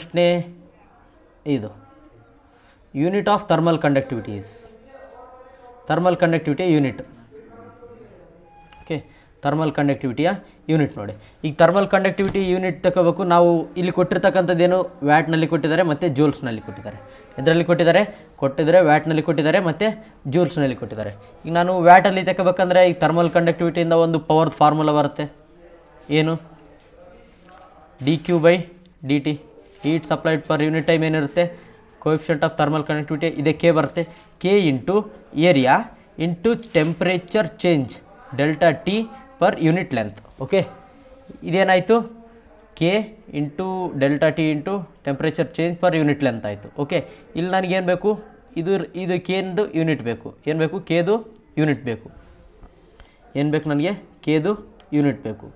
ಪ್ರಶ್ನೆ ಇದು unit of thermal conductivities, thermal ಕಂಡಕ್ಟಿವಿಟಿಯ ಯೂನಿಟ್. ಓಕೆ, ಥರ್ಮಲ್ ಕಂಡಕ್ಟಿವಿಟಿಯ ಯೂನಿಟ್ ನೋಡಿ. ಈಗ ಥರ್ಮಲ್ ಕಂಡಕ್ಟಿವಿಟಿ ಯೂನಿಟ್ ತಗೋಬೇಕು. ನಾವು ಇಲ್ಲಿ ಕೊಟ್ಟಿರ್ತಕ್ಕಂಥದ್ದೇನು ವ್ಯಾಟ್ನಲ್ಲಿ ಕೊಟ್ಟಿದ್ದಾರೆ ಮತ್ತು ಜೂಲ್ಸ್ನಲ್ಲಿ ಕೊಟ್ಟಿದ್ದಾರೆ. ಇದರಲ್ಲಿ ಕೊಟ್ಟಿದ್ದಾರೆ ವ್ಯಾಟ್ನಲ್ಲಿ ಕೊಟ್ಟಿದ್ದಾರೆ ಮತ್ತು ಜೂಲ್ಸ್ನಲ್ಲಿ ಕೊಟ್ಟಿದ್ದಾರೆ. ಈಗ ನಾನು ವ್ಯಾಟಲ್ಲಿ ತಗೋಬೇಕಂದ್ರೆ ಈಗ ಥರ್ಮಲ್ ಕಂಡಕ್ಟಿವಿಟಿಯಿಂದ ಒಂದು ಪವರ್ ಫಾರ್ಮುಲಾ ಬರುತ್ತೆ. ಏನು? dQ/dt, heat supplied per unit time ಏನಿರುತ್ತೆ, ಕೋಎಫಿಷಿಯಂಟ್ ಆಫ್ ಥರ್ಮಲ್ ಕಂಡಕ್ಟಿವಿಟಿ ಇದೆ ಕೆ ಬರುತ್ತೆ. K into area into temperature change delta T per unit length. Okay, ಇದೇನಾಯಿತು? K into delta T into temperature change per unit length ಆಯಿತು. Okay, ಇಲ್ಲಿ ನನಗೇನು ಬೇಕು? ಇದು ಕೆದು unit ಬೇಕು. ಏನು ಬೇಕು? ಕೆದು ಯೂನಿಟ್ ಬೇಕು. ಏನು ಬೇಕು ನನಗೆ? ಕೆದು ಯೂನಿಟ್ ಬೇಕು.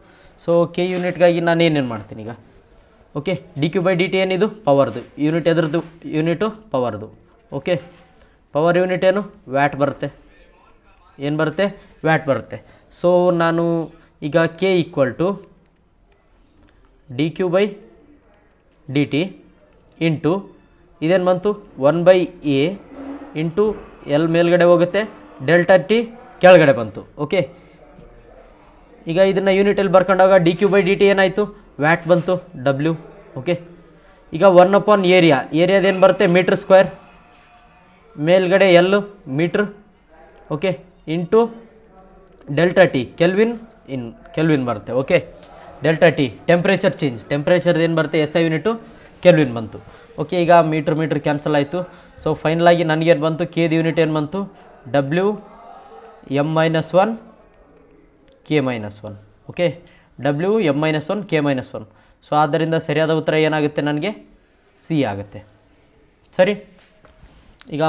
ಸೊ ಕೆ ಯೂನಿಟ್ಗಾಗಿ ನಾನು ಏನೇನು ಮಾಡ್ತೀನಿ ಈಗ? ಓಕೆ, dQ/dt ಏನಿದು? ಪವರ್ದು ಯೂನಿಟ್. ಎದ್ರದ್ದು ಯೂನಿಟು? ಪವರ್ದು. ಓಕೆ, ಪವರ್ ಯೂನಿಟ್ ಏನು? ವ್ಯಾಟ್ ಬರುತ್ತೆ. ಏನು ಬರುತ್ತೆ? ವ್ಯಾಟ್ ಬರುತ್ತೆ. ಸೊ ನಾನು ಈಗ K equal to dQ/dt into ಇದೇನು ಬಂತು? 1/a ಇಂಟು ಎಲ್ ಮೇಲ್ಗಡೆ ಹೋಗುತ್ತೆ, ಡೆಲ್ಟಾ ಟಿ ಕೆಳಗಡೆ ಬಂತು. ಓಕೆ, ಈಗ ಇದನ್ನು ಯೂನಿಟಲ್ಲಿ ಬರ್ಕೊಂಡಾಗ dQ/dt ಏನಾಯಿತು? ವ್ಯಾಟ್ ಬಂತು, W. ಓಕೆ, ಈಗ 1/ಏರಿಯಾ, ಏರಿಯಾದೇನು ಬರುತ್ತೆ? ಮೀಟ್ರ್ ಸ್ಕ್ವೇರ್, ಮೇಲ್ಗಡೆ L metre. Okay, into delta T kelvin ಬರುತ್ತೆ. Okay, delta T temperature change, temperature ಏನು ಬರುತ್ತೆ? SI ಯೂನಿಟು ಕೆಲ್ವಿನ್ ಬಂತು. ಓಕೆ, ಈಗ ಮೀಟ್ರ್ ಕ್ಯಾನ್ಸಲ್ ಆಯಿತು. ಸೊ ಫೈನಲಾಗಿ ನನಗೇನು ಬಂತು? ಕೆದು ಯೂನಿಟ್ ಏನು ಬಂತು? WM-1 K-1. Okay, WM-1 K-1. So ಆದ್ದರಿಂದ ಸರಿಯಾದ ಉತ್ತರ ಏನಾಗುತ್ತೆ? ನನಗೆ ಸಿ ಆಗುತ್ತೆ. ಸರಿ, ಈಗ